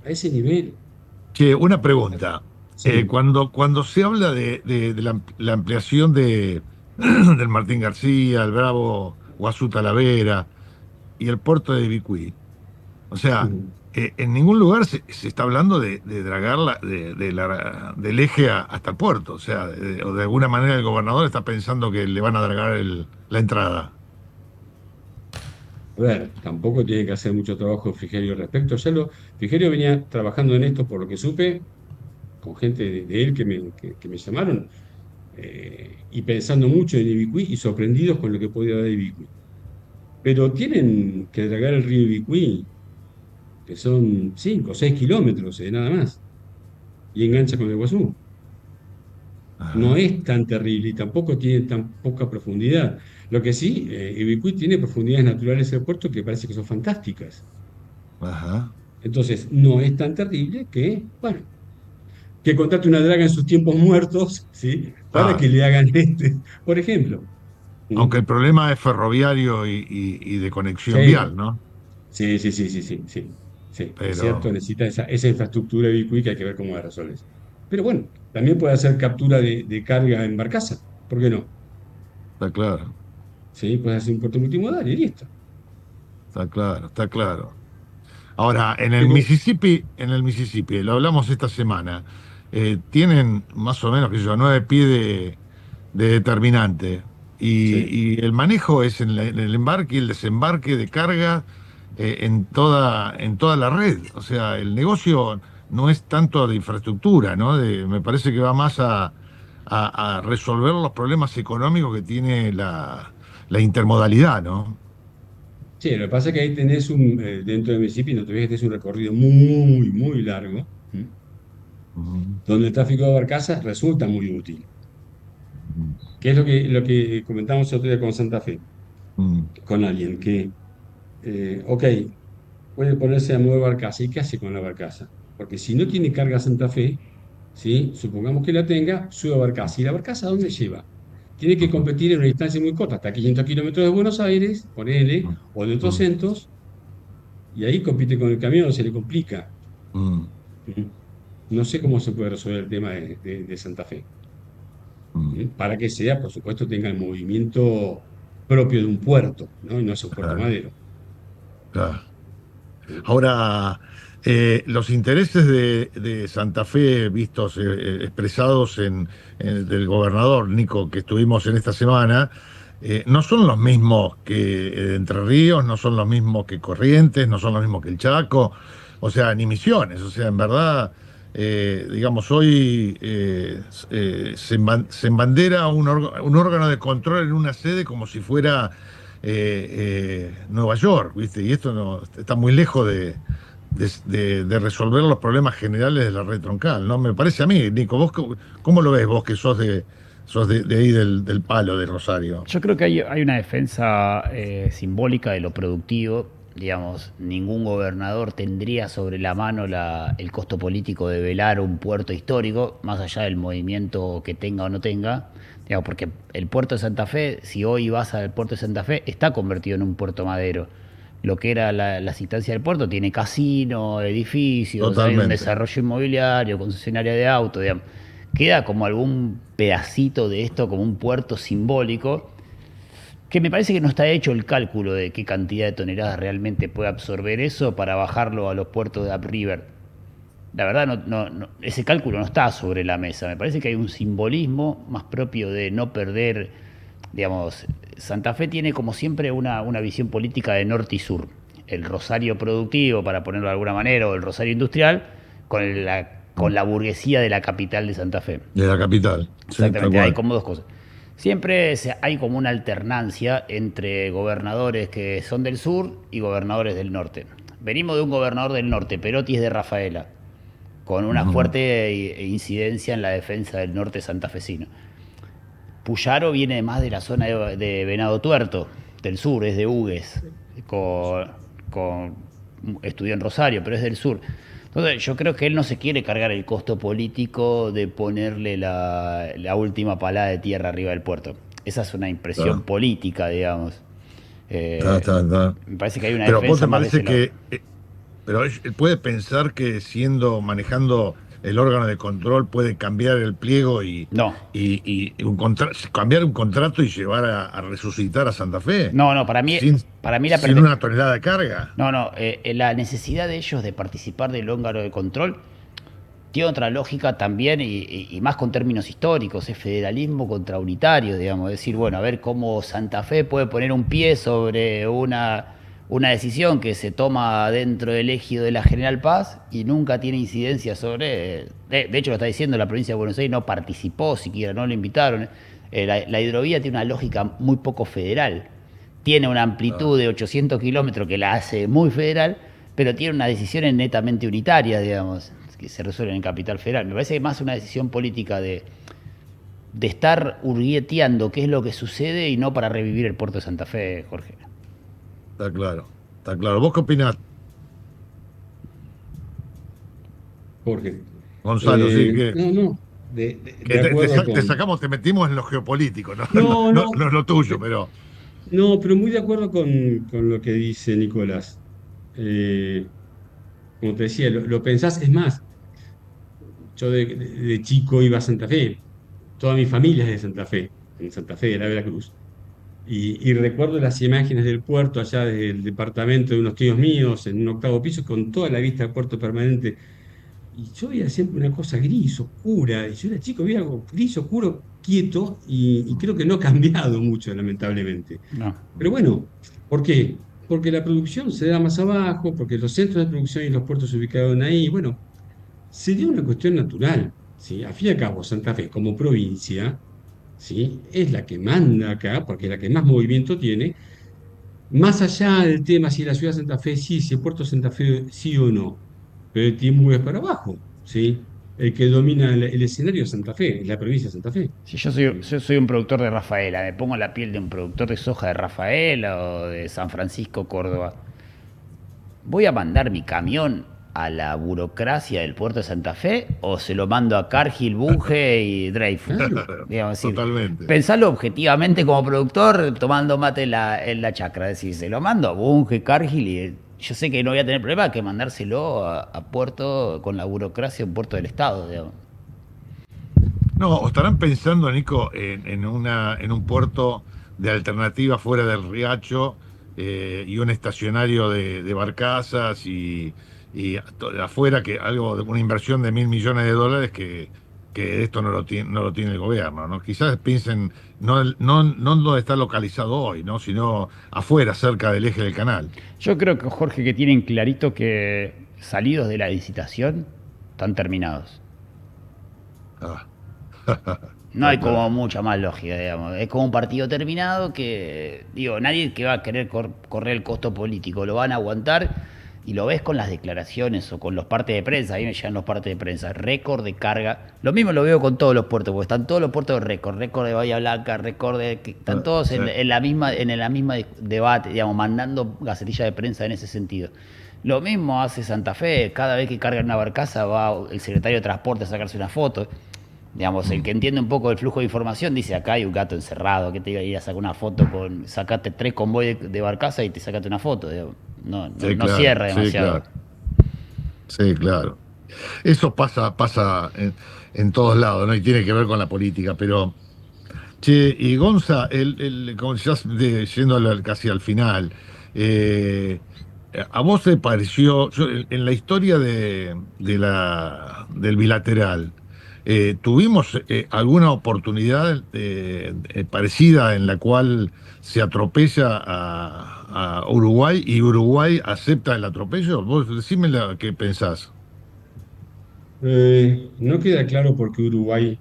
a ese nivel. Che, una pregunta. Sí. Cuando se habla de la ampliación del Martín García, el Bravo, Guazú Talavera y el puerto de Ibicuí, o sea, Mm. en ningún lugar se está hablando de dragar del eje hasta el puerto, o sea, o de alguna manera el gobernador está pensando que le van a dragar la entrada. A ver, tampoco tiene que hacer mucho trabajo Frigerio al respecto. Frigerio venía trabajando en esto, por lo que supe, con gente de él que me llamaron, y pensando mucho en Ibicuí y sorprendidos con lo que podía dar Ibicuí. Pero tienen que dragar el río Ibicuí, que son 5 o 6 kilómetros, nada más, y engancha con el Guazú. No Ajá, es tan terrible y tampoco tiene tan poca profundidad. Lo que sí, Ibicuí tiene profundidades naturales del puerto que parece que son fantásticas. ajá. Entonces, no es tan terrible que, bueno, que contrate una draga en sus tiempos muertos, ¿sí? Para Ah, que le hagan por ejemplo. ¿Mm? aunque el problema es ferroviario y de conexión Sí, vial, ¿no? sí, sí, sí, sí, sí, sí. Sí, es cierto, Pero, necesita esa infraestructura de Ibicuí que hay que ver cómo la resuelves. Pero bueno, también puede hacer captura de carga en barcaza, ¿por qué no? está claro, Sí, puede hacer un puerto multimodal y listo. está claro, está claro. Ahora, Pero En el Mississippi, lo hablamos esta semana, tienen más o menos, qué sé yo, 9 pies de determinante. sí. Y el manejo es en el embarque y el desembarque de carga en toda la red. O sea, el negocio no es tanto de infraestructura, ¿no? Me parece que va más a resolver los problemas económicos que tiene la intermodalidad, ¿no? Sí, lo que pasa es que ahí tenés dentro de Mississippi, no te ves que tenés un recorrido muy, muy largo, ¿m? Ujú, Donde el tráfico de barcazas resulta muy útil. ujú, ¿Qué es lo que comentamos el otro día con Santa Fe, ujú, con alguien que, ok, puede ponerse a mover barcaza? ¿Y qué hace con la barcaza? Porque si no tiene carga Santa Fe, ¿sí? Supongamos que la tenga, sube a barcaza. ¿Y la barcaza a dónde lleva? Tiene que ujú, competir en una distancia muy corta, hasta 500 kilómetros de Buenos Aires, ponele, o de otros ujú, centros, y ahí compite con el camión, se le complica. ujú, ¿Mm? No sé cómo se puede resolver el tema de Santa Fe. ujú. ¿Mm? Para que sea, por supuesto, tenga el movimiento propio de un puerto, ¿no? Y no sea un puerto Claro, madero. claro. ¿Mm? Ahora, los intereses de Santa Fe vistos, expresados del gobernador Nico, que estuvimos en esta semana, no son los mismos que Entre Ríos, no son los mismos que Corrientes, no son los mismos que el Chaco, o sea, ni Misiones. O sea, en verdad, digamos, hoy se embandera un órgano de control en una sede como si fuera Nueva York, ¿viste? Y esto no está muy lejos de resolver los problemas generales de la red troncal, ¿no? Me parece a mí, Nico, ¿vos cómo lo ves vos que sos de ahí del palo de Rosario? Yo creo que hay una defensa simbólica de lo productivo. Digamos, ningún gobernador tendría sobre la mano el costo político de velar un puerto histórico, más allá del movimiento que tenga o no tenga. Digamos, porque el puerto de Santa Fe, si hoy vas al puerto de Santa Fe, está convertido en un puerto madero. Lo que era las instancias del puerto tiene casino, edificios, hay un Totalmente. desarrollo inmobiliario, concesionaria de autos, digamos. Queda como algún pedacito de esto, como un puerto simbólico, que me parece que no está hecho el cálculo de qué cantidad de toneladas realmente puede absorber eso para bajarlo a los puertos de upriver. La verdad, ese cálculo no está sobre la mesa. Me parece que hay un simbolismo más propio de no perder, digamos, Santa Fe tiene como siempre una visión política de norte y sur. El Rosario productivo, para ponerlo de alguna manera, o el Rosario industrial, con la burguesía de la capital de Santa Fe. De la capital, sí, tal Exactamente, hay cual. como dos cosas. Siempre hay como una alternancia entre gobernadores que son del sur y gobernadores del norte. Venimos de un gobernador del norte, Perotti es de Rafaela, con una Ujú, fuerte incidencia en la defensa del norte santafesino. Puyaro viene más de la zona de Venado Tuerto, del sur, es de Hugues, con, con, estudió en Rosario, pero es del sur. Entonces yo creo que él no se quiere cargar el costo político de ponerle la última palada de tierra arriba del puerto. Esa es una impresión está, política, digamos. está. Me parece que hay una Pero vos defensa te más de ese parece lado. pero él puede pensar que manejando el órgano de control puede cambiar el pliego No, cambiar un contrato y llevar a resucitar a Santa Fe no, sin, para mí sin una tonelada de carga. no, no, la necesidad de ellos de participar del órgano de control tiene otra lógica también y más con términos históricos, es federalismo contra unitario, digamos, decir, bueno, a ver cómo Santa Fe puede poner un pie sobre una decisión que se toma dentro del ejido de la General Paz y nunca tiene incidencia sobre... De hecho, lo está diciendo, la provincia de Buenos Aires no participó siquiera, no lo invitaron. La hidrovía tiene una lógica muy poco federal. Tiene una Ah, amplitud de 800 kilómetros que la hace muy federal, pero tiene unas decisiones netamente unitarias, digamos, que se resuelven en Capital Federal. Me parece que más una decisión política de estar hurgueteando qué es lo que sucede y no para revivir el puerto de Santa Fe, Jorge. está claro, está claro. ¿Vos qué opinás, Jorge. Gonzalo? Sí, No, no, que de acuerdo te con... sacamos, te metimos en lo geopolítico, no, No, no, no es lo tuyo, pe- pero no, pero muy de acuerdo con lo que dice Nicolás. Eh, Como te decía, lo pensás, es más, yo de chico iba a Santa Fe, toda mi familia es de Santa Fe, en Santa Fe de la Veracruz. Y recuerdo las imágenes del puerto allá del departamento de unos tíos míos en un octavo piso con toda la vista al puerto permanente. Y yo veía siempre una cosa gris, oscura. Y yo era chico, veía algo gris, oscuro, quieto, y creo que no ha cambiado mucho, lamentablemente. No. Pero bueno, ¿por qué? Porque la producción se da más abajo, porque los centros de producción y los puertos se ubicaron ahí. Bueno, sería una cuestión natural, ¿sí? A fin y al cabo, Santa Fe como provincia, ¿sí? Es la que manda acá, porque es la que más movimiento tiene, más allá del tema si la ciudad de Santa Fe sí, si el puerto de Santa Fe sí o no, pero el tiempo es para abajo, ¿sí? El que domina el escenario es Santa Fe, es la provincia de Santa Fe. Si yo soy un productor de Rafaela, me pongo la piel de un productor de soja de Rafaela o de San Francisco, Córdoba. ¿Voy a mandar mi camión a la burocracia del puerto de Santa Fe o se lo mando a Cargill, Bunge y Dreyfus? Claro, Digamos, decir, totalmente. pensarlo objetivamente como productor, tomando mate en la chacra. Es decir, se lo mando a Bunge, Cargill y yo sé que no voy a tener problema que mandárselo a puerto con la burocracia, un puerto del Estado. Digamos. No, o estarán pensando, Nico, en un puerto de alternativa fuera del Riacho y un estacionario de barcazas afuera, que algo de una inversión de $1.000 millones que esto no lo tiene el gobierno, ¿no? Quizás piensen no donde está localizado hoy, ¿no? Sino afuera, cerca del eje del canal. Yo creo que, Jorge, que tienen clarito que salidos de la licitación están terminados. Ah, No está hay como claro. mucha más lógica, digamos. Es como un partido terminado que, digo, nadie que va a querer correr el costo político lo van a aguantar y lo ves con las declaraciones o con los partes de prensa. Ahí me llegan los partes de prensa. Récord de carga. Lo mismo lo veo con todos los puertos, porque están todos los puertos de récord. Récord de Bahía Blanca, récord de... que están todos Sí. en la misma debate, digamos, mandando gacetillas de prensa en ese sentido. Lo mismo hace Santa Fe. Cada vez que cargan una barcaza va el secretario de Transporte a sacarse una foto. Digamos, el Mm. que entiende un poco del flujo de información dice, acá hay un gato encerrado, que te iba a ir a sacar una foto sacate 3 convoyes de barcaza y te sacaste una foto. Digamos. No, no, Sí, no claro, cierra sí, demasiado. claro, sí, claro. Eso pasa en todos lados, ¿no? Y tiene que ver con la política, pero, che, y Gonza, como ya yendo casi al final, eh, ¿a vos te pareció, en la historia del bilateral, tuvimos alguna oportunidad parecida en la cual se atropella a Uruguay y Uruguay acepta el atropello? Vos decime qué pensás. No queda claro por qué Uruguay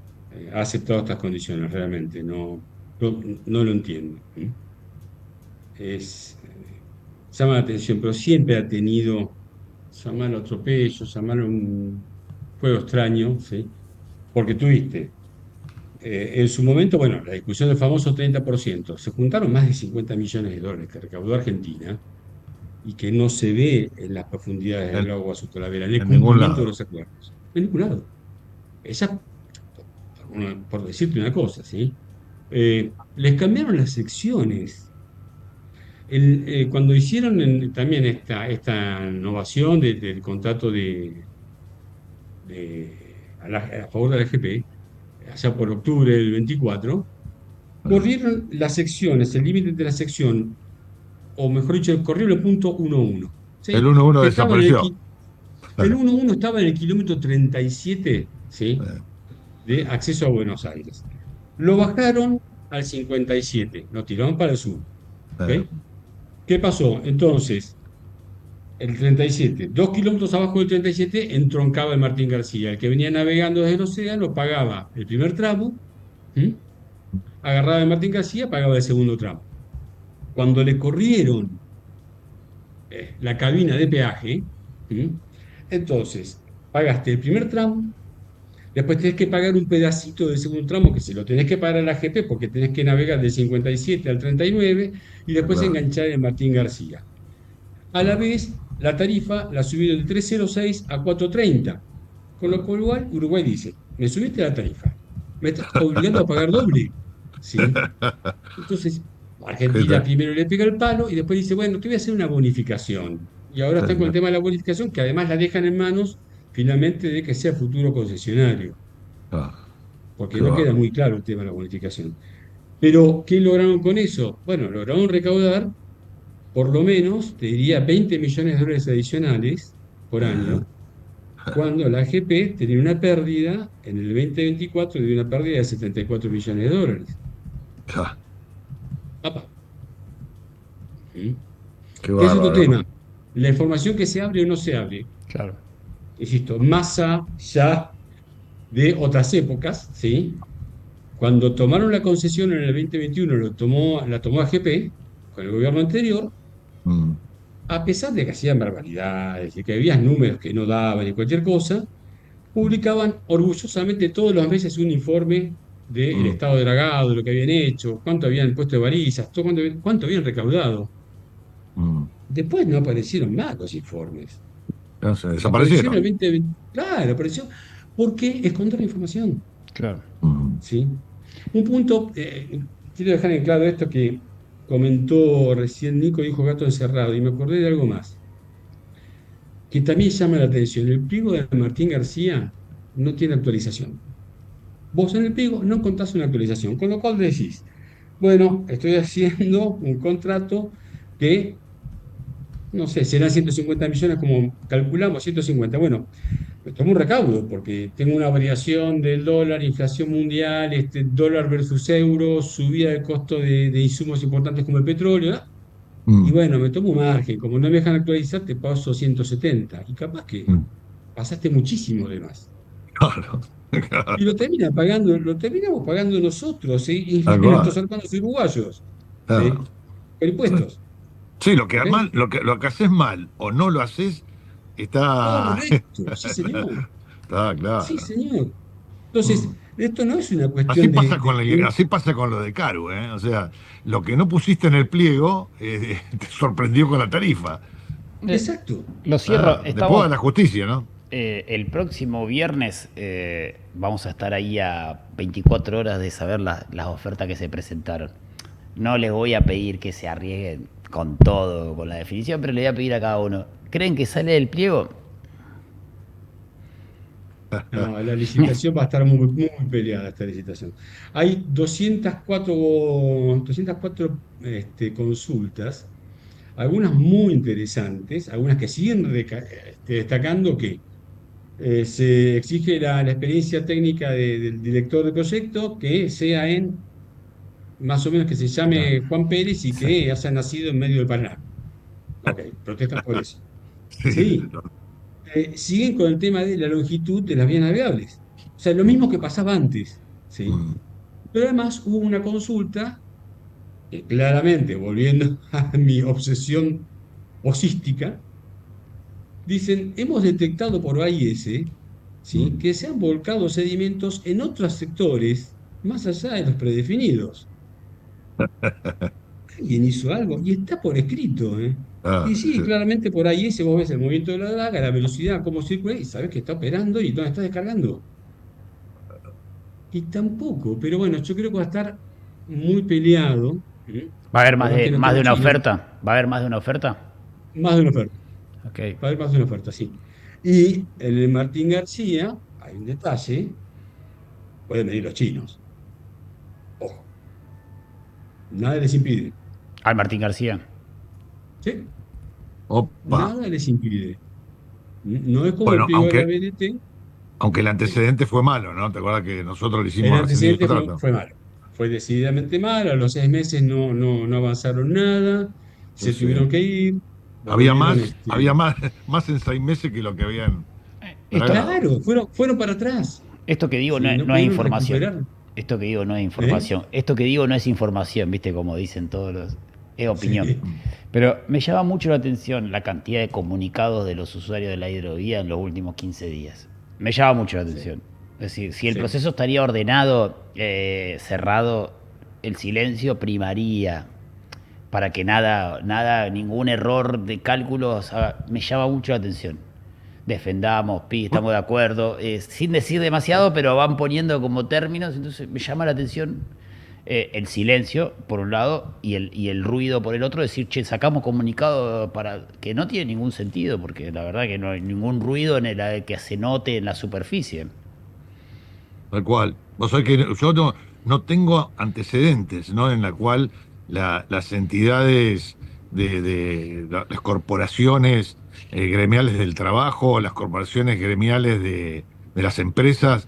ha aceptado estas condiciones, realmente, no lo entiendo. ¿Mm? Llama la atención, pero siempre ha tenido, llamarlo atropello, llamarlo un juego extraño, ¿sí? Porque tuviste, en su momento, bueno, la discusión del famoso 30%, se juntaron más de 50 millones de dólares que recaudó Argentina y que no se ve en las profundidades del En, lago Guasuto Talavera, en el en ningún cumplimiento de lado. los acuerdos. En ningún lado. Esa, por decirte una cosa, ¿sí? Les cambiaron las secciones. Cuando hicieron también esta innovación del contrato a favor de la AGP, allá por octubre del 24, Eh, corrieron las secciones, el límite de la sección, o mejor dicho, corrieron el punto 1.1, El ¿sí? 1-1 Que estaba en el, desapareció. ki- el 1.1 estaba en el kilómetro 37, ¿sí? Eh, De acceso a Buenos Aires. Lo bajaron al 57, lo tiraron para el sur, ¿ok? eh, ¿Qué ¿Qué pasó? Entonces, el 37, 2 kilómetros abajo del 37, entroncaba el Martín García. El que venía navegando desde el océano pagaba el primer tramo, ¿m? Agarraba el Martín García, pagaba el segundo tramo. Cuando le corrieron la cabina de peaje, ¿m? Entonces, pagaste el primer tramo, después tenés que pagar un pedacito del segundo tramo, que se lo tenés que pagar a la AGP porque tenés que navegar del 57 al 39 y después Claro, enganchar el Martín García. A la claro. vez, la tarifa la subieron de 306 a 430, con lo cual Uruguay dice, me subiste la tarifa, me estás obligando a pagar doble, ¿sí? Entonces, ¿Qué Argentina tal? primero le pega el palo y después dice, bueno, te voy a hacer una bonificación. Y ahora Sí, están con el sí. tema de la bonificación, que además la dejan en manos finalmente de que sea futuro concesionario, Ah, porque qué no queda bárbaro. muy claro el tema de la bonificación. Pero, ¿qué lograron con eso? Bueno, lograron recaudar por lo menos, te diría, 20 millones de dólares adicionales por Eh, año, cuando la AGP tenía una pérdida en el 2024 de una pérdida de 74 millones de dólares. ah, Papá. ¿Mm? qué ¿Qué es otro bárbaro, tema? ¿no? La información que se abre o no se abre. Claro. Insisto, más allá de otras épocas, ¿sí? Cuando tomaron la concesión en el 2021, la tomó AGP con el gobierno anterior, Mm, a pesar de que hacían barbaridades y que había números que no daban y cualquier cosa, publicaban orgullosamente todos los meses un informe del mm, estado de dragado, de lo que habían hecho, cuánto habían puesto de balizas, cuánto habían recaudado. mm. Después no aparecieron más los informes. No sé, Apareció en el desaparecieron. 2020. Claro, apareció porque esconder la información. Claro. Mm, ¿Sí? Un punto, quiero dejar en claro esto que comentó recién Nico, dijo gato encerrado, y me acordé de algo más, que también llama la atención. El pliego de Martín García no tiene actualización. Vos en el pliego no contás una actualización, con lo cual decís, bueno, estoy haciendo un contrato que, no sé, serán 150 millones como calculamos, 150. Bueno, me tomo un recaudo porque tengo una variación del dólar, inflación mundial, dólar versus euro, subida del costo de insumos importantes como el petróleo, ¿no? Y mm, bueno, me tomo un margen, como no me dejan actualizar, te paso 170. Y capaz que mm. pasaste muchísimo de más. Claro, Y claro, lo terminamos pagando nosotros, ¿sí? Y tal nuestros cual. hermanos uruguayos, Claro. ¿sí? Con Sí, impuestos, sí, ¿ok? lo que haces mal o no lo haces, está, Correcto, sí, señor. está Sí, claro. señor. Entonces, Mm. esto no es una Así cuestión pasa de así pasa con lo de Caru, ¿eh? O sea, lo que no pusiste en el pliego te sorprendió con la tarifa. Eh, exacto. lo cierro. Ah, después Estamos de la justicia, ¿no? el próximo viernes. Vamos a estar ahí a 24 horas de saber las ofertas que se presentaron. No les voy a pedir que se arriesguen con todo, con la definición, pero le voy a pedir a cada uno. ¿Creen que sale del pliego? No, la licitación va a estar muy, muy peleada, esta licitación. Hay 204 consultas, algunas muy interesantes, algunas que siguen destacando que se exige la experiencia técnica del director de proyecto, que sea más o menos que se Claro. llame Juan Pérez y Sí. que haya nacido en medio del Paraná. Ok, protestan por eso. Sí, Sí, siguen con el tema de la longitud de las vías navegables. O sea, lo mismo que pasaba antes, ¿sí? mm, Pero además hubo una consulta que claramente, volviendo a mi obsesión osística, dicen, hemos detectado por AIS, ¿sí? mm. Que se han volcado sedimentos en otros sectores más allá de los predefinidos. Alguien hizo algo y está por escrito, ¿eh? Ah, Y sí, sí, sí. claramente por AIS vos ves el movimiento de la draga, la velocidad, cómo circula y sabes que está operando y dónde está descargando. Y tampoco, pero bueno, yo creo que va a estar muy peleado, ¿eh? ¿Va a haber Por más que no esté más de los una chinos, oferta? ¿Va a haber más de una oferta? más de una oferta. Ok. Va a haber más de una oferta, sí. Y en el Martín García hay un detalle, pueden venir los chinos. Ojo, nada les impide. Al Martín García. ¿Sí? Opa. Nada les impide. No es como el Bueno, pliego de la BDT. aunque el Sí. antecedente fue malo, ¿no? ¿Te acuerdas que nosotros le El hicimos rescindir el antecedente contrato? fue malo. Fue decididamente malo. A los 6 meses no avanzaron nada. se Sí. tuvieron que ir, Había volvieron, más, había más, más en 6 meses que lo que habían Esto, dragado. claro, fueron para atrás, esto que digo ¿sí? No no es pudieron información. recuperar, Esto que digo no es ¿eh? información. Esto que digo no es información, ¿viste? Como dicen todos los... Es opinión. Sí, Pero me llama mucho la atención la cantidad de comunicados de los usuarios de la hidrovía en los últimos 15 días. Me llama mucho la sí, atención. Es decir, si el sí. proceso estaría ordenado, cerrado, el silencio primaría para que ningún error de cálculos me llama mucho la atención. Defendamos, estamos de acuerdo, sin decir demasiado, pero van poniendo como términos, entonces me llama la atención el silencio, por un lado, y el ruido por el otro, decir, che, sacamos comunicado para que no tiene ningún sentido, porque la verdad que no hay ningún ruido en el que se note en la superficie. Tal cual. Vos sabés que yo no tengo antecedentes, ¿no? En la cual las entidades las corporaciones gremiales del trabajo, las corporaciones gremiales de las empresas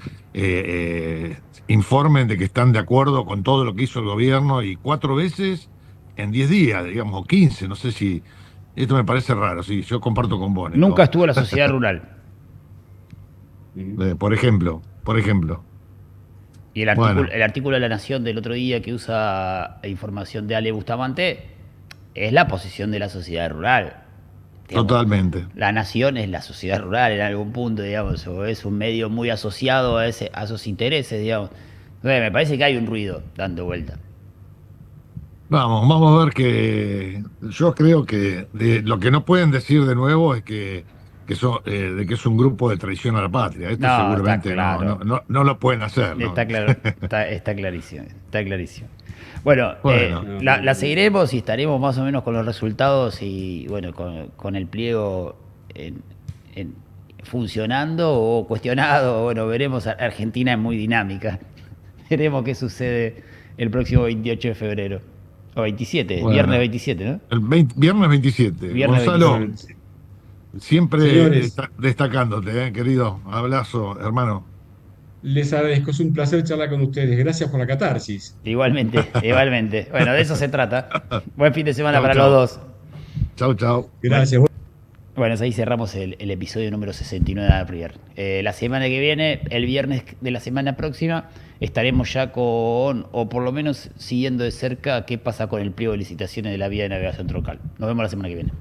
informen de que están de acuerdo con todo lo que hizo el gobierno y 4 veces en 10 días, digamos, o 15, no sé si. Esto me parece raro, sí, yo comparto con vos, Nunca Nico. estuvo la sociedad rural. Ujú. Por ejemplo. Y Bueno, el artículo de La Nación del otro día que usa información de Ale Bustamante es la posición de la sociedad rural. Digamos, totalmente. la Nación es la sociedad rural en algún punto, digamos, o es un medio muy asociado a esos intereses, digamos. Entonces, me parece que hay un ruido dando vuelta. Vamos a ver que yo creo que lo que no pueden decir de nuevo es de que es un grupo de traición a la patria. Esto No, está seguramente claro. no lo pueden hacer, ¿no? Está claro, está clarísimo, está clarísimo. Bueno, Bueno, No, la seguiremos y estaremos más o menos con los resultados y bueno, con el pliego en- funcionando o cuestionado. Bueno, veremos. Argentina es muy dinámica. Veremos qué sucede el próximo 28 de febrero. O 27, viernes bueno. 27, ¿no? Viernes 27. Viernes Gonzalo, 27. bueno, siempre señores, destacándote, querido. Abrazo, hermano. les agradezco, es un placer charlar con ustedes. Gracias por la catarsis. Igualmente, igualmente. Bueno, de eso se trata. Buen fin de semana Chau, para los chau. dos. Chau, chau. Bueno, Gracias. bueno, ahí cerramos el episodio número 69 de Aprier. La semana que viene, el viernes de la semana próxima, estaremos ya o por lo menos siguiendo de cerca qué pasa con el pliego de licitaciones de la vía de navegación troncal. Nos vemos la semana que viene.